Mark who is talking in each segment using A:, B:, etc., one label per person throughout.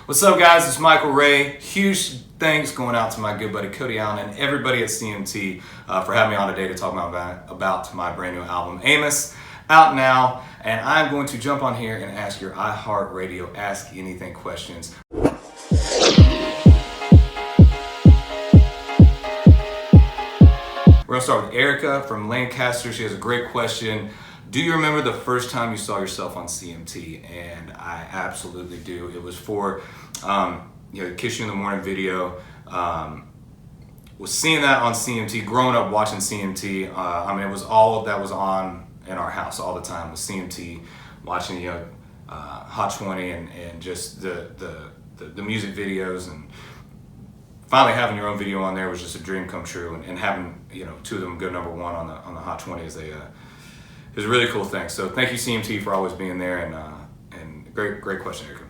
A: What's up, guys? It's Michael Ray. Huge thanks going out to my good buddy Cody Allen and everybody at CMT for having me on today to talk about my brand new album, Amos, out now. And I'm going to jump on here and ask your iHeartRadio Ask Anything questions. We're going to start with Erica from Lancaster. She has a great question. Do you remember the first time you saw yourself on CMT? And I absolutely do. It was for, Kiss You in the Morning video. Was seeing that on CMT, growing up watching CMT. It was all that was on in our house all the time was CMT, watching Hot 20 and just the music videos, and finally having your own video on there was just a dream come true. And having two of them go number one on the Hot 20 is a really cool thing. So thank you, CMT, for always being there, and great question, Erica.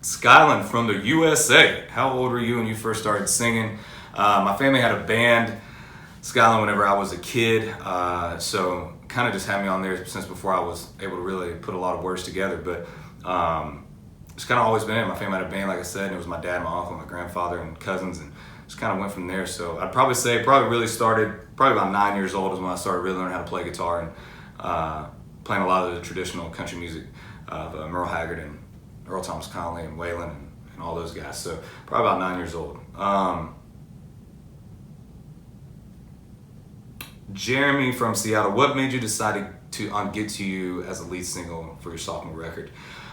A: Skyland from the USA. How old were you when you first started singing? My family had a band, Skyland, whenever I was a kid, so kind of just had me on there since before I was able to really put a lot of words together. But it's kind of always been it. My family had a band, like I said, and it was my dad, my uncle, my grandfather, and cousins, and just kind of went from there. So I'd probably say really started about 9 years old is when I started really learning how to play guitar and playing a lot of the traditional country music of Merle Haggard and Earl Thomas Conley and Waylon and all those guys. So probably about 9 years old. Jeremy from Seattle, what made you decide on Get To You as a lead single for your sophomore record?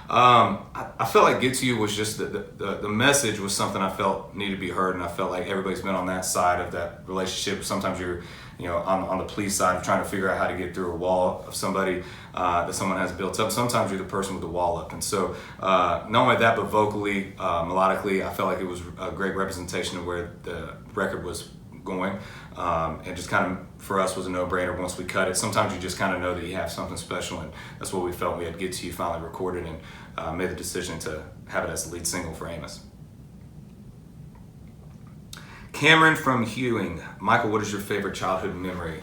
A: I felt like Get To You was just the message was something I felt needed to be heard, and I felt like everybody's been on that side of that relationship. Sometimes you're on the police side of trying to figure out how to get through a wall of somebody that someone has built up. Sometimes you're the person with the wall up. And so not only that, but vocally, melodically, I felt like it was a great representation of where the record was going. And just kind of, for us, was a no-brainer once we cut it. Sometimes you just kind of know that you have something special, and that's what we felt. We had Get To You finally recorded and made the decision to have it as the lead single for Amos. Cameron from Hewing. Michael, what is your favorite childhood memory?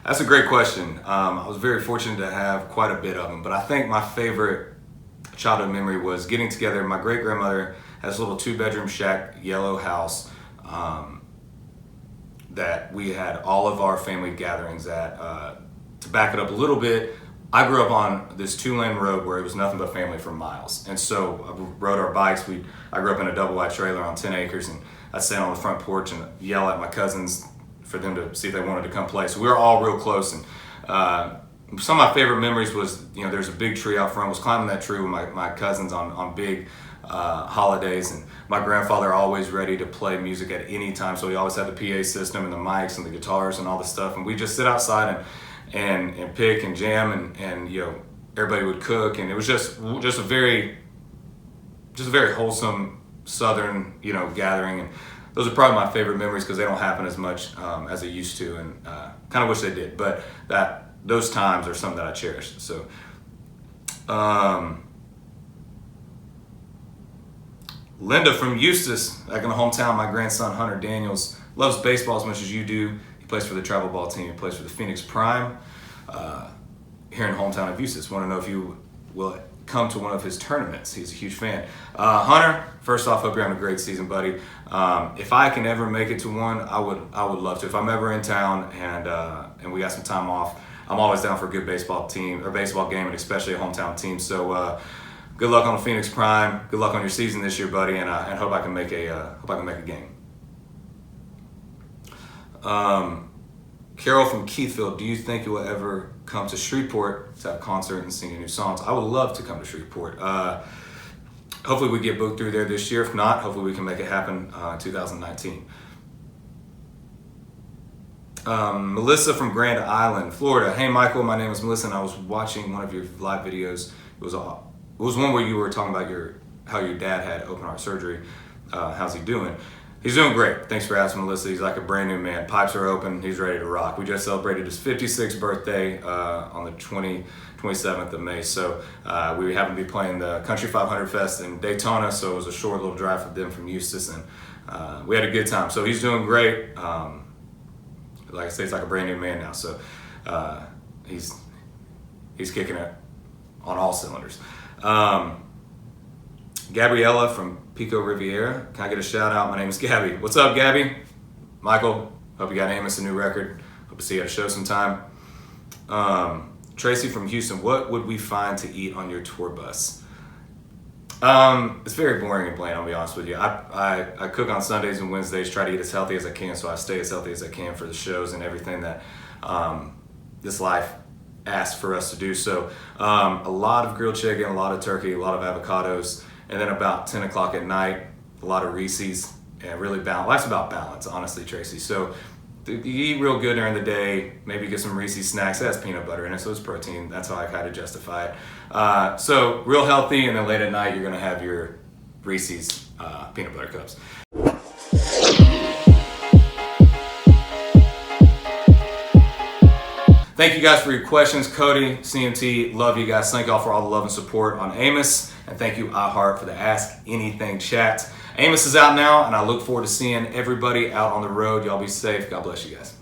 A: That's a great question. I was very fortunate to have quite a bit of them, but I think my favorite childhood memory was getting together. My great-grandmother has a little 2-bedroom shack, yellow house, that we had all of our family gatherings at. To back it up a little bit, I grew up on this 2-lane road where it was nothing but family for miles. And so I rode our bikes. I grew up in a double-wide trailer on 10 acres, and I'd stand on the front porch and yell at my cousins for them to see if they wanted to come play. So we were all real close. And some of my favorite memories was, there's a big tree out front. I was climbing that tree with my cousins on big holidays, and my grandfather always ready to play music at any time. So he always had the PA system and the mics and the guitars and all the stuff. And we just sit outside and pick and jam, and everybody would cook, and it was just a very wholesome Southern gathering. And those are probably my favorite memories because they don't happen as much as they used to, and kind of wish they did. But those times are something that I cherish. So Linda from Eustis, back in the hometown, my grandson Hunter Daniels loves baseball as much as you do. He plays for the travel ball team. He plays for the Phoenix Prime here in the hometown of Eustis. Want to know if you will come to one of his tournaments. He's a huge fan. Hunter, first off, hope you're having a great season, buddy. If I can ever make it to one, I would love to. If I'm ever in town and we got some time off, I'm always down for a good baseball game, and especially a hometown team. So good luck on the Phoenix Prime. Good luck on your season this year, buddy, and hope I can make a game. Carol from Keithville, do you think you will ever come to Shreveport to have a concert and sing your new songs? I would love to come to Shreveport. Hopefully we get booked through there this year. If not, hopefully we can make it happen in 2019. Melissa from Grand Island, Florida. Hey Michael, my name is Melissa, and I was watching one of your live videos. It was one where you were talking about how your dad had open heart surgery. How's he doing? He's doing great. Thanks for asking, Melissa. He's like a brand new man. Pipes are open. He's ready to rock. We just celebrated his 56th birthday on the 27th of May. So we happened to be playing the Country 500 Fest in Daytona. So it was a short little drive for them from Eustis, and we had a good time. So he's doing great. Like I say, he's like a brand new man now. So he's kicking it on all cylinders. Gabriella from Pico Riviera. Can I get a shout out? My name is Gabby. What's up, Gabby? Michael, hope you got Amos a new record. Hope to see you at a show sometime. Tracy from Houston, what would we find to eat on your tour bus? It's very boring and bland, I'll be honest with you. I cook on Sundays and Wednesdays, try to eat as healthy as I can, so I stay as healthy as I can for the shows and everything that this life asks for us to do. So a lot of grilled chicken, a lot of turkey, a lot of avocados, and then about 10 o'clock at night, a lot of Reese's, and really balance. Life's about balance, honestly, Tracy. So you eat real good during the day, maybe get some Reese's snacks. It has peanut butter in it, so it's protein. That's how I kind of justify it. So real healthy, and then late at night, you're gonna have your Reese's peanut butter cups. Thank you guys for your questions. Cody, CMT, love you guys. Thank y'all for all the love and support on Amos. And thank you, iHeart, for the Ask Anything chat. Amos is out now, and I look forward to seeing everybody out on the road. Y'all be safe. God bless you guys.